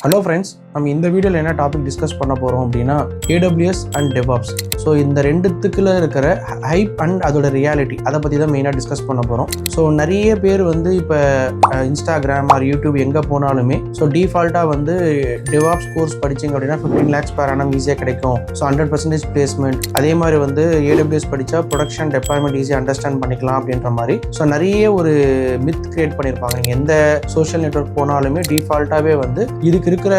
Hello friends, நம்ம இந்த வீடியோவில் என்ன டாபிக் டிஸ்கஸ் பண்ண போகிறோம் அப்படின்னா AWS அண்ட் DevOps. ஸோ இந்த ரெண்டுத்துக்குள்ள இருக்கிற ஹைப் அண்ட் அதோட ரியாலிட்டி அதை பற்றி தான் மெயினாக டிஸ்கஸ் பண்ண போகிறோம். ஸோ நிறைய பேர் வந்து இப்போ இன்ஸ்டாகிராம் ஆர் யூடியூப் எங்கே போனாலுமே ஸோ டிஃபால்ட்டாக வந்து DevOps கோர்ஸ் படிச்சிங்க அப்படின்னா 15 lakhs per annum ஈஸியாக கிடைக்கும். So 100% placement. அதே மாதிரி வந்து AWS படித்தா ப்ரொடக்ஷன் டெப்ளாய்மெண்ட் ஈஸியாக அண்டர்ஸ்டாண்ட் பண்ணிக்கலாம் அப்படின்ற மாதிரி ஸோ நிறைய ஒரு மித் கிரியேட் பண்ணியிருப்பாங்க. நீங்கள் எந்த சோஷியல் நெட்வொர்க் போனாலுமே டிஃபால்ட்டாகவே வந்து இதுக்கு இருக்கிற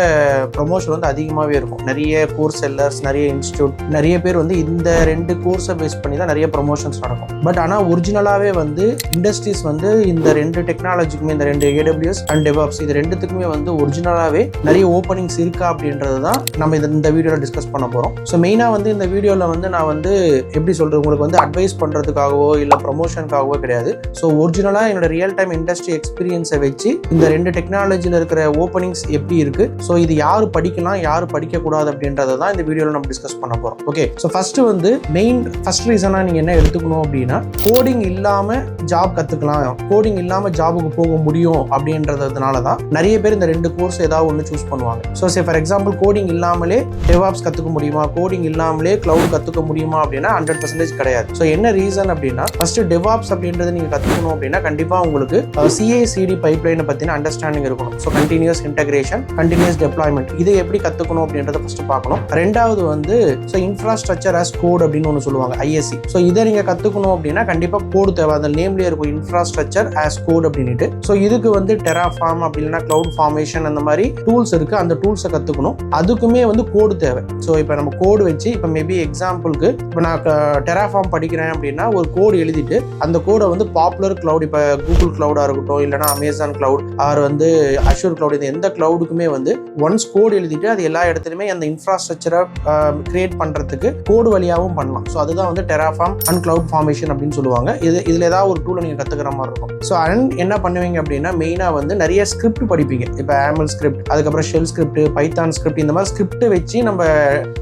ப்ரொமோஷன் வந்து அதிகமாகவே இருக்கும். நிறைய கோர்ஸ் செல்லர்ஸ், நிறைய இன்ஸ்டியூட், நிறைய பேர் வந்து இந்த ரெண்டு கோர்ஸை பேஸ் பண்ணி தான் நிறைய ப்ரொமோஷன்ஸ் நடக்கும். பட் ஆனால் ஒரிஜினலாகவே வந்து இண்டஸ்ட்ரீஸ் வந்து இந்த ரெண்டு டெக்னாலஜிக்குமே, இந்த ரெண்டு AWS அண்ட் DevOps இது ரெண்டுத்துக்குமே வந்து ஒரிஜினலாகவே நிறைய ஓப்பனிங்ஸ் இருக்கா அப்படின்றது தான் நம்ம இந்த வீடியோவில் டிஸ்கஸ் பண்ண போகிறோம். ஸோ மெயினாக வந்து இந்த வீடியோவில் வந்து நான் வந்து எப்படி சொல்கிறது, உங்களுக்கு வந்து அட்வைஸ் பண்ணுறதுக்காகவோ இல்லை ப்ரொமோஷனுக்காகவோ கிடையாது. ஸோ ஒரிஜினலாக என்னோட ரியல் டைம் இண்டஸ்ட்ரி எக்ஸ்பீரியன்ஸை வச்சு இந்த ரெண்டு டெக்னாலஜியில் இருக்கிற ஓப்பனிங்ஸ் எப்படி இருக்குது, ஸோ இது யாரு படிக்கலாம் யாரு படிக்கக்கூடாது அப்படின்றத தான் இந்த வீடியோவில் நம்ம டிஸ்கஸ் பண்ண போகிறோம். ஓகே, ஸோ ஃபர்ஸ்ட் வந்து ஃபர்ஸ்ட் ரீசனாக நீங்கள் என்ன எடுத்துக்கணும் அப்படின்னா, கோடிங் இல்லாமல் ஜாப் கற்றுக்கலாம், கோடிங் இல்லாமல் ஜாபுக்கு போக முடியும் அப்படின்றதுனால தான் நிறைய பேர் இந்த ரெண்டு கோர்ஸ் ஏதாவது ஒன்று சூஸ் பண்ணுவாங்க. ஸோ ஃபார் எக்ஸாம்பிள் கோடிங் இல்லாமலே DevOps கற்றுக்க முடியுமா, கோடிங் இல்லாமலே கிளவுட் கற்றுக்க முடியுமா அப்படின்னா 100% கிடையாது. ஸோ என்ன ரீசன் அப்படின்னா, ஃபர்ஸ்ட் DevOps அப்படின்றது நீங்கள் கற்றுக்கணும் அப்படின்னா கண்டிப்பாக உங்களுக்கு CI/CD பைப்லைனை பற்றின அண்டர்ஸ்டாண்டிங் இருக்கணும். So continuous integration, continuous deployment, இதை எப்படி கற்றுக்கணும் அப்படின்றத ஃபர்ஸ்ட் பார்க்கணும். ரெண்டாவது வந்து ஸோ இன்ஃப்ராஸ்ட்ரக்சர் ஆஸ் கோட் அப்படின்னு ஒன்று சொல்லுவாங்க, ISC. ஸோ இதை நீங்கள் கற்றுக்கணும் அப்படின்னா கண்டிப்பாக கோடு தேவை. அந்த நேம்லேயே இருக்கும் இன்ஃப்ராஸ்ட்ரக்சர் ஆஸ் கோட் அப்படின்ட்டு. ஸோ இதுக்கு வந்து Terraform அப்படி இல்லைன்னா கிளவுட் ஃபார்மேஷன் அந்த மாதிரி டூல்ஸ் இருக்கு. அந்த டூல்ஸை கற்றுக்கணும். அதுக்குமே வந்து கோடு தேவை. ஸோ இப்போ நம்ம கோடு வச்சு இப்போ மேபி எக்ஸாம்பிளுக்கு இப்போ நான் Terraform படிக்கிறேன் அப்படின்னா ஒரு கோடு எழுதிட்டு அந்த கோடை வந்து பாப்புலர் கிளவுட், இப்போ கூகுள் கிளவுடாக இருக்கட்டும் இல்லைனா அமேசான் கிளவுட் ஆர் வந்து அஷூர் கிளவுட், இது எந்த கிளவுடுக்குமே வந்து ஒன்ஸ் கோடு எழுதிட்டு அது எல்லா இடத்துலையுமே அந்த இன்ஃப்ராஸ்ட்ரக்சரை கிரியேட் பண்ணுறதுக்கு கோடு வழியாகவும் பண்ணலாம். ஸோ அதுதான் வந்து Terraform அண்ட் கிளவுட் ஃபார்மேஷன் அப்படின்னு சொல்லுவாங்க. இதில் ஏதாவது ஒரு டூலை நீங்கள் கற்றுக்கிற மாதிரி இருக்கும். ஸோ அண்ட் என்ன பண்ணுவீங்க அப்படின்னா மெயினாக வந்து நிறைய ஸ்கிரிப்ட் படிப்பீங்க. இப்போ AML ஸ்கிரிப்ட், அதுக்கப்புறம் ஷெல் ஸ்கிரிப்ட், பைத்தான் ஸ்கிரிப்ட், இந்த மாதிரி ஸ்கிரிப்ட் வச்சு நம்ம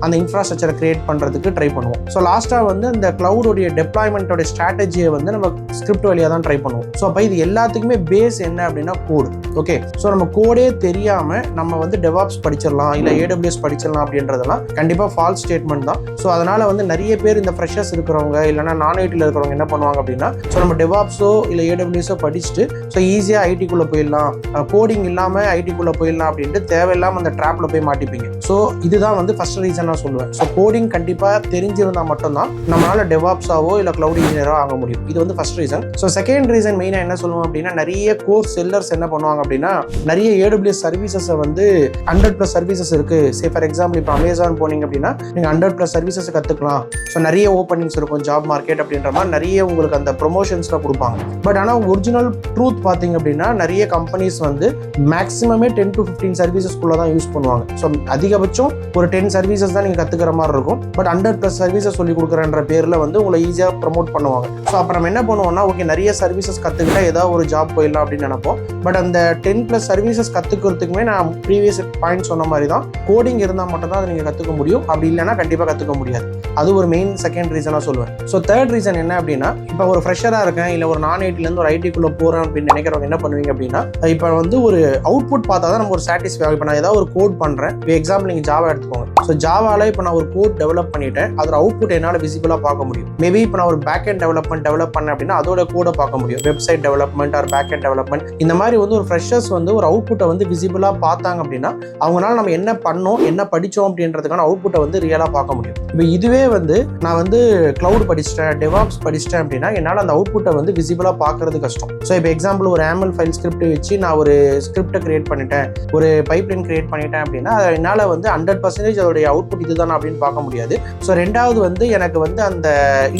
அந்த இன்ஃப்ராஸ்ட்ரக்சரை கிரியேட் பண்ணுறதுக்கு ட்ரை பண்ணுவோம். ஸோ லாஸ்ட்டாக வந்து அந்த கிளவுடோடைய டெப்ளாய்மெண்ட்டோட ஸ்ட்ராட்டஜியை வந்து நம்ம ஸ்கிரிப்ட் வழியாக தான் ட்ரை பண்ணுவோம். ஸோ அப்போ இது எல்லாத்துக்குமே பேஸ் என்ன அப்படின்னா கோடு. ஓகே, ஸோ நம்ம கோடே தெரியாமல் நம்ம வந்து DevOps படிச்சிடலாம் இல்லை AWS படிச்சிடலாம் அப்படின்றதெல்லாம் கண்டிப்பாக ஃபால்ஸ் ஸ்டேட்மெண்ட் தான். ஸோ அதனால வந்து நிறைய பேர் இந்த ஃப்ரெஷர்ஸ் இருக்கிறவங்க இல்லைனா நான் ஐடியில் இருக்கிறவங்க என்ன பண்ணுவாங்க அப்படின்னா, ஸோ நம்ம DevOpஸோ இல்லை AWSஓ படிச்சுட்டு ஸோ ஈஸியாக ஐடிக்குள்ளே போயிடலாம், கோடிங் இல்லாமல் ஐடிக்குள்ளே போயிடலாம் அப்படின்ட்டு தேவையில்லாமல் அந்த ட்ராப்பில் போய் மாட்டிப்பீங்க. ஸோ இதுதான் வந்து ஃபர்ஸ்ட் ரீசன் நான் சொல்லுவேன். ஸோ கோடிங் கண்டிப்பாக தெரிஞ்சிருந்தால் மட்டும்தான் நம்மளால DevOpஸாவோ இல்லை கிளவுட் இன்ஜினியரோ ஆக முடியும். இது வந்து first reason. So second reason மெயினாக என்ன சொல்லுவோம் அப்படின்னா, நிறைய கோர்ஸ் செல்லர்ஸ் என்ன பண்ணுவாங்க அப்படின்னா, நிறைய AWS சர்வீசஸை வந்து 100+ சர்வீசஸ் இருக்கு. சே ஃபார் எக்ஸாம்பிள் இப்போ அமேசான் போனீங்க அப்படின்னா நீங்கள் 100+ சர்வீசஸ் கற்றுக்கலாம். ஸோ நிறைய ஓப்பனிங்ஸ் இருக்கும், ஜாப் மார்க்கெட் அப்படின்ற மாதிரி நிறைய உங்களுக்கு அந்த ப்ரொமோஷன்ஸ்லாம் கொடுப்பாங்க. பட் ஆனால் ஒரிஜினல் ட்ரூத் பார்த்தீங்க அப்படின்னா நிறைய கம்பெனிஸ் வந்து மேக்ஸிமமே 10 to 15 சர்வீசஸ்க்குள்ள தான் யூஸ் பண்ணுவாங்க. ஸோ அதிகபட்சம் ஒரு 10 சர்வீசஸ் தான் நீங்கள் கற்றுக்கிற மாதிரி இருக்கும். பட் 100+ சர்வீசஸ் சொல்லி கொடுக்குறன்ற பேரில் வந்து உங்களை ஈஸியாக ப்ரமோட் பண்ணுவாங்க. ஸோ அப்போ நம்ம என்ன பண்ணுவோம்னா, ஓகே நிறைய சர்வீசஸ் கற்றுக்கிட்டா ஏதாவது ஒரு ஜாப் போயிடலாம் அப்படின்னு நினைப்போம். பட் அந்த 10+ சர்வீசஸ் கற்றுக்கிறதுக்குமே நான் ப்ரீவியஸ் பாயிண்ட் சொன்ன மாதிரி தான் கோடிங் இருந்தால் மட்டும்தான் அதை நீங்கள் கற்றுக்க முடியும். அப்படி இல்லைன்னா கண்டிப்பாக கற்றுக்க முடியாது. அது ஒரு மெயின் செகண்ட் ரீசனாக சொல்லுவேன். ஸோ தேர்ட் ரீசன் என்ன அப்படின்னா, இப்போ ஒரு ஃப்ரெஷராக இருக்கேன் இல்லை ஒரு நான் ஐடிலேருந்து ஒரு ஐடிக்குள்ளே போகிறேன் அப்படின்னு நினைக்கிறவங்க என்ன பண்ணுவீங்க அப்படின்னா, இப்போ வந்து ஒரு அவுட்புட் பார்த்தா தான் நம்ம ஒரு சாட்டிஸ்ஃபை ஆகும். இப்போ நான் ஏதாவது ஒரு கோட் பண்ணுறேன், இப்போ எக்ஸாம்பிள் நீங்கள் ஜாவா எடுத்துக்கோங்க. ஸோ ஜாவாவில் இப்போ நான் ஒரு கோட் டெவலப் பண்ணிட்டேன், அதோட அவுட்புட் என்னால் விசிபிளாக பார்க்க முடியும். மேபி இப்போ நான் ஒரு பேக் எண்ட் டெவலப் பண்ணேன் அப்படின்னா அதோட கோடை பார்க்க முடியும். Website development or back end development இந்த மாதிரி வந்து ஒரு ஃப்ரெஷர்ஸ் வந்து ஒரு அவுட்புட்டை வந்து விசிபிளாக பார்த்தாங்க அப்படின்னா அவங்களால நம்ம என்ன பண்ணோம் என்ன படித்தோம் அப்படின்றதுக்கான அவுட்புட்டை வந்து ரியலாக பார்க்க முடியும். இப்போ இதுவே வந்து நான் வந்து கிளவுட் படிச்சிட்டேன், DevOps படிச்சிட்டேன் அப்படின்னா என்னால் அந்த அவுட்புட்டை வந்து விசிபிளாக பார்க்கறது கஷ்டம். ஸோ இப்போ எக்ஸாம்பிள் ஒரு AML ஃபைல் ஸ்கிரிப்ட் வச்சு நான் ஒரு ஸ்கிரிப்டை கிரியேட் பண்ணிட்டேன், ஒரு பைப்லைன் கிரியேட் பண்ணிட்டேன் அப்படின்னா என்னால் வந்து 100% அதோடைய அவுட்புட் இதுதான் அப்படின்னு பார்க்க முடியாது. ஸோ ரெண்டாவது வந்து எனக்கு வந்து அந்த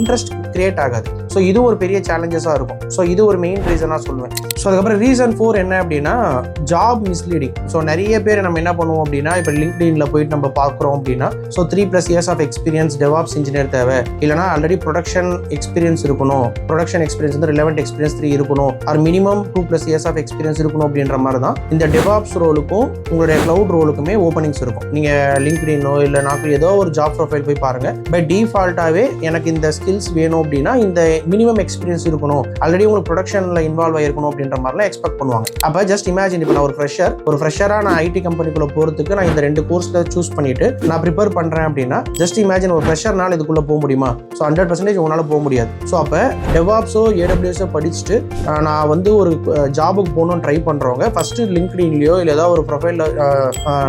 இன்ட்ரெஸ்ட் கிரியேட் ஆகாது. ஸோ இது ஒரு பெரிய சேலஞ்சஸாக இருக்கும். ஸோ இது ஒரு மெயின் ரீசனாக சொல்லுவேன். ஸோ அதுக்கப்புறம் ரீசன் 4 என்ன அப்படின்னா, ஜாப் மிஸ்லீடிங். ஸோ நிறைய பேர் நம்ம என்ன பண்ணுவோம் அப்படின்னா, இப்போ LinkedInல போயிட்டு நம்ம பார்க்குறோம் அப்படின்னா, so 3+ years of experience DevOps engineer தேவை, இல்லைனா ஆல்ரெடி ப்ரொடக்ஷன் எக்ஸ்பீரியன்ஸ் இருக்கணும், ப்ரொடக்ஷன் எக்ஸ்பீரியன்ஸ் வந்து ரிலவெண்ட் எக்ஸ்பீரியன்ஸ் 3 இருக்கணும், or minimum 2+ years of experience இருக்கணும் அப்படின்ற மாதிரி தான் இந்த DevOps ரோலுக்கும் உங்களுடைய கிளவுட் ரோலுக்குமே ஓப்பனிங்ஸ் இருக்கும். நீங்கள் LinkedInஓ இல்லை நாக்கு ஏதோ ஒரு ஜாப் ப்ரொஃபைல் போய் பாருங்கள். பை டிஃபால்ட்டாகவே எனக்கு இந்த ஸ்கில்ஸ் வேணும் அப்படின்னா இந்த மினிமம் எக்ஸ்பீரியன்ஸ் இருக்கணும், ஆல்ரெடி உங்களுக்கு ப்ரொடக்ஷனில் இன்வால்வ் ஆகிருக்கணும் அப்படின்ற மாதிரிலாம் எக்ஸ்பெக்ட் பண்ணுவாங்க. அப்போ ஜஸ்ட் இமேஜின், இப்போ நான் ஒரு ஃப்ரெஷராக நான் ஐடி கம்பெனிக்குள்ள ஏரியாக்குள்ளே போகிறதுக்கு நான் இந்த 2 கோர்ஸில் சூஸ் பண்ணிவிட்டு நான் ப்ரிப்பேர் பண்ணுறேன் அப்படின்னா ஜஸ்ட் இமேஜின் ஒரு ஃப்ரெஷர்னால இதுக்குள்ளே போக முடியுமா? ஸோ 100% உங்களால் போக முடியாது. ஸோ அப்போ டெவாப்ஸோ ஏடபிள்யூஎஸோ படிச்சுட்டு நான் வந்து ஒரு ஜாபுக்கு போகணும்னு ட்ரை பண்ணுறவங்க ஃபஸ்ட்டு லிங்க்டின்லையோ இல்லை ஏதாவது ஒரு ப்ரொஃபைலில்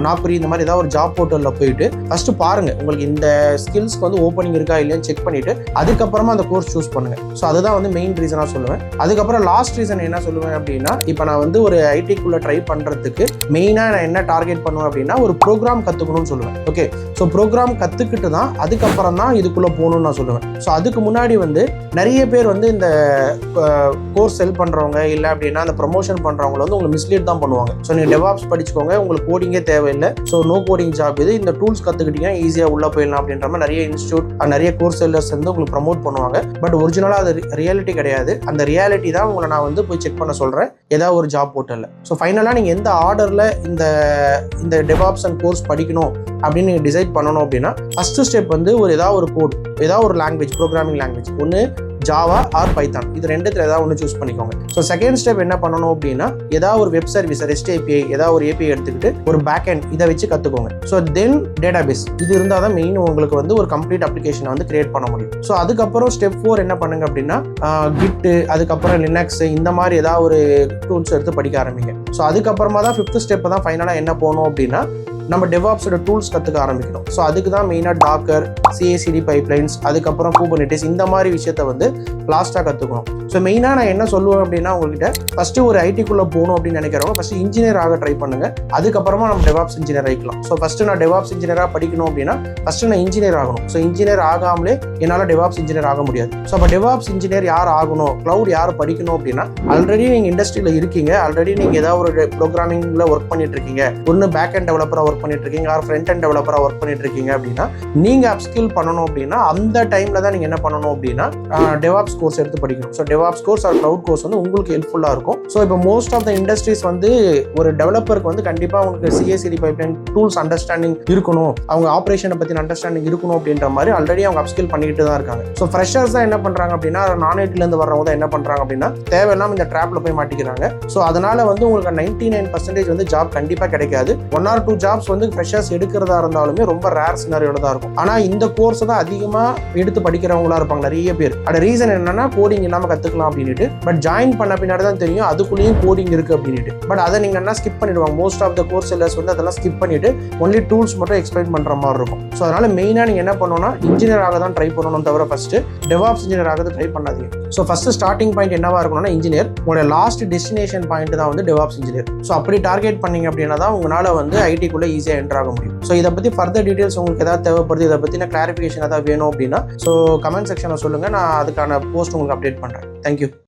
நாக்குரி இந்த மாதிரி ஏதாவது ஒரு ஜாப் போர்ட்டலில் போயிட்டு ஃபஸ்ட்டு பாருங்கள் உங்களுக்கு இந்த ஸ்கில்ஸ்க்கு வந்து ஓப்பனிங் இருக்கா இல்லையான்னு செக் பண்ணிவிட்டு அதுக்கப்புறமா அந்த கோர்ஸ் சூஸ் பண்ணுங்கள். ஸோ அதுதான் வந்து மெயின் ரீசனாக சொல்லுவேன். அதுக்கப்புறம் லாஸ்ட் ரீசன் என்ன சொல்லுவேன் அப்படின்னா, இப்போ நான் வந்து ஒரு ஐடிக்குள்ளே ட்ரை பண்ணுறதுக்கு மெயினாக நான் என்ன டார்கெட் பண்ணுவேன் அப்படின்னா ஒரு ப்ரோக்ராம் கற்றுக்கணும்னு சொல்லுவேன். ஓகே, ஸோ ப்ரோக்ராம் கற்றுக்கிட்டு தான் அதுக்கப்புறம் தான் இதுக்குள்ளே போகணும்னு நான் சொல்லுவேன். ஸோ அதுக்கு முன்னாடி வந்து நிறைய பேர் வந்து இந்த கோர்ஸ் செல் பண்ணுறவங்க இல்லை அப்படின்னா அந்த ப்ரொமோஷன் பண்ணுறவங்கள வந்து உங்களுக்கு மிஸ்லீட் தான் பண்ணுவாங்க. ஸோ நீங்கள் டெவாப்ஸ் படிச்சுக்கோங்க, உங்களுக்கு கோடிங்கே தேவையில்லை, ஸோ நோ கோடிங் ஜாப் இது, இந்த டூல்ஸ் கற்றுக்கிட்டீங்கன்னா ஈஸியாக உள்ளே போயிடலாம் அப்படின்ற மாதிரி நிறைய இன்ஸ்டியூட் நிறைய கோர்ஸ் செல்லர்ஸ் வந்து உங்களுக்கு ப்ரமோட் பண்ணுவாங்க. பட் ஒரிஜினலாக அது ரியாலிட்டி கிடையாது. அந்த ரியாலிட்டி தான் உங்களை நான் வந்து போய் செக் பண்ண சொல்கிறேன் ஏதாவது ஒரு ஜாப் போர்ட்டலில். ஸோ ஃபைனலாக நீங்கள் எந்த ஆர்டரில் இந்த டெவாப்ஸ் அண்ட் கோர்ஸ் படிக்கணும் அப்படின்னு நீங்கள் டிசைட் பண்ணணும் அப்படின்னா ஃபஸ்ட்டு ஸ்டெப் வந்து ஏதாவது ஒரு கோட், ஏதாவது ஒரு லாங்குவேஜ், ப்ரோக்ராமிங் லாங்குவேஜ், ஒன்று ஜாவா ஆர் பைத்தான், இது ரெண்டுத்துல ஏதாவது ஒன்று சூஸ் பண்ணிக்கோங்க. ஸோ செகண்ட் ஸ்டெப் என்ன பண்ணணும் அப்படின்னா ஏதாவது ஒரு வெப் சர்வீஸ், ரெஸ்ட் ஏபிஐ, ஏதாவது ஒரு ஏபிஐ எடுத்துக்கிட்டு ஒரு பேக் எண்ட் இதை வச்சு கற்றுக்கோங்க. ஸோ தென் டேட்டாபேஸ் இது இருந்தால் தான் மெயின் உங்களுக்கு வந்து ஒரு கம்ப்ளீட் அப்ளிகேஷனை வந்து கிரியேட் பண்ண முடியும். ஸோ அதுக்கப்புறம் ஸ்டெப் 4 என்ன பண்ணுங்க அப்படின்னா கிட்டு, அதுக்கப்புறம் லினக்ஸ், இந்த மாதிரி ஏதாவது ஒரு டூல்ஸ் எடுத்து படிக்க ஆரம்பிங்க. ஸோ அதுக்கப்புறமா தான் 5th ஸ்டெப் தான் ஃபைனலாக என்ன போகணும் அப்படின்னா நம்ம டெவாப்ஸோட டூல்ஸ் கற்றுக்க ஆரம்பிக்கணும். ஸோ அதுக்கு தான் மெயினாக டாக்கர், சிஏசிடி பைப்லைன்ஸ், அதுக்கப்புறம் கூபர்நெட்டிஸ், இந்த மாதிரி விஷயத்த வந்து லாஸ்ட்டாக கற்றுக்கணும். ஸோ மெயினாக நான் என்ன சொல்லுவேன் அப்படின்னா உங்கள்கிட்ட ஃபஸ்ட்டு ஒரு ஐடிக்குள்ளே போகணும் அப்படின்னு நினைக்கிறவங்க ஃபஸ்ட்டு இன்ஜினியர் ஆக ட்ரை பண்ணுங்கள். அதுக்கப்புறமா நம்ம டெவாப்ஸ் இன்ஜினியர் ஆகிக்கலாம். ஸோ ஃபஸ்ட்டு நான் டெவாப்ஸ் இன்ஜினியராக படிக்கணும் அப்படின்னா ஃபஸ்ட்டு நான் இன்ஜினியர் ஆகணும். ஸோ இன்ஜினியர் ஆகாமலே என்னால் டெவாப்ஸ் இன்ஜினியர் ஆக முடியாது. ஸோ அப்போ டெவாப்ஸ் இன்ஜினியர் யார் ஆகணும், க்ளவுட் யார் படிக்கணும் அப்படின்னா ஆல்ரெடி நீங்கள் இண்டஸ்ட்ரியில் இருக்கீங்க, ஆல்ரெடி நீங்கள் ஏதாவது ஒரு ப்ரோக்ராமிங்கில் ஒர்க் பண்ணிட்டு இருக்கீங்க, ஒன்று பேக் அண்ட் டெவலப்பராக ஒர்க் பண்ணிட்டு இருக்கீங்க, ஆர் ஃப்ரண்ட் அண்ட் டெவலப்பராக ஒர்க் பண்ணிட்டு இருக்கீங்க அப்படின்னா நீங்கள் அப்ஸ்கில் பண்ணணும் அப்படின்னா அந்த டைமில் தான் நீங்கள் என்ன பண்ணணும் அப்படின்னா டெவாப்ஸ் கோர்ஸ் எடுத்து படிக்கணும். So DevOps course or cloud course வந்து உங்களுக்கு ஹெல்ப்ஃபுல்லாக இருக்கும். ஸோ இப்போ மோஸ்ட் ஆஃப் த இண்டஸ்ட்ரீஸ் வந்து ஒரு டெவலப்பருக்கு வந்து கண்டிப்பாக உங்களுக்கு சிஏசிடி பைப்லைன் டூல்ஸ் அண்டர்ஸ்டாண்டிங் இருக்கணும், அவங்க ஆப்ரேஷனை பற்றின அண்டர்ஸ்டாண்டிங் இருக்கணும் அப்படின்ற மாதிரி ஆல்ரெடி அவங்க அப்ஸ்கில் பண்ணிட்டு தான் இருக்காங்க. ஸோ ஃப்ரெஷர்ஸ் தான் என்ன பண்ணுறாங்க அப்படின்னா நான் ஐடிலேருந்து வர்றவங்க தான் என்ன பண்ணுறாங்க அப்படின்னா தேவையில்லாமல் இந்த ட்ராப்ல போய் மாட்டிக்கிறாங்க. ஸோ அதனால வந்து உங்களுக்கு 99% வந்து ஜாப் கண்டிப்பாக கிடைக்காது. 1 or 2 ஜாப்ஸ் வந்து ஃப்ரெஷர்ஸ் எடுக்கிறதா இருந்தாலுமே ரொம்ப ரேர் சினாரியோட தான் இருக்கும். ஆனால் இந்த கோர்ஸ் தான் அதிகமாக எடுத்து படிக்கிறவங்களா இருப்பாங்க நிறைய பேர். அதோட ரீசன் என்னன்னா கோடிங் இல்லாமல் கற்றுக்கலாம் அப்படின்ட்டு. பட் ஜாயின் பண்ண பின்னாடி தான் தெரியும் அதுக்குள்ளேயும் கோடிங் இருக்குது அப்படின்ட்டு. பட் அதை நீங்கள் என்ன ஸ்கிப் பண்ணிடுவாங்க. Most of the course sellers வந்து அதெல்லாம் ஸ்கிப் பண்ணிட்டு ஒன்லி டூல்ஸ் மட்டும் எக்ஸ்பிளைன் பண்ணுற மாதிரி இருக்கும். ஸோ அதனால மெயினாக நீங்கள் என்ன பண்ணணும்னா இன்ஜினியர் ஆக தான் ட்ரை பண்ணணும் தவிர ஃபஸ்ட்டு டெவாப்ஸ் இன்ஜினியர் ஆக ட்ரை பண்ணாதீங்க. ஸோ ஃபஸ்ட்டு ஸ்டார்டிங் பாயிண்ட் என்னவா இருக்கணும்னா இன்ஜினியர், உங்களோட லாஸ்ட் டெஸ்டினேஷன் பாயிண்ட் தான் வந்து டெவாப்ஸ் இன்ஜினியர். ஸோ அப்படி டார்கெட் பண்ணீங்க அப்படின்னா தான் உங்களால் வந்து ஐடிக்குள்ளே ஈஸியாக என்டர் ஆக முடியும். ஸோ இதை பற்றி ஃபர்தர் டீட்டெயில்ஸ் உங்களுக்கு ஏதாவது தேவைப்படுது, இதை பற்றின கிளாரிஃபிகேஷன் ஏதாவது வேணும் அப்படின்னா ஸோ கமெண்ட் செக்ஷனில் சொல்லுங்கள், நான் அதுக்கான போஸ்ட் உங்களுக்கு அப்டேட் பண்ணுறேன். தேங்க்யூ.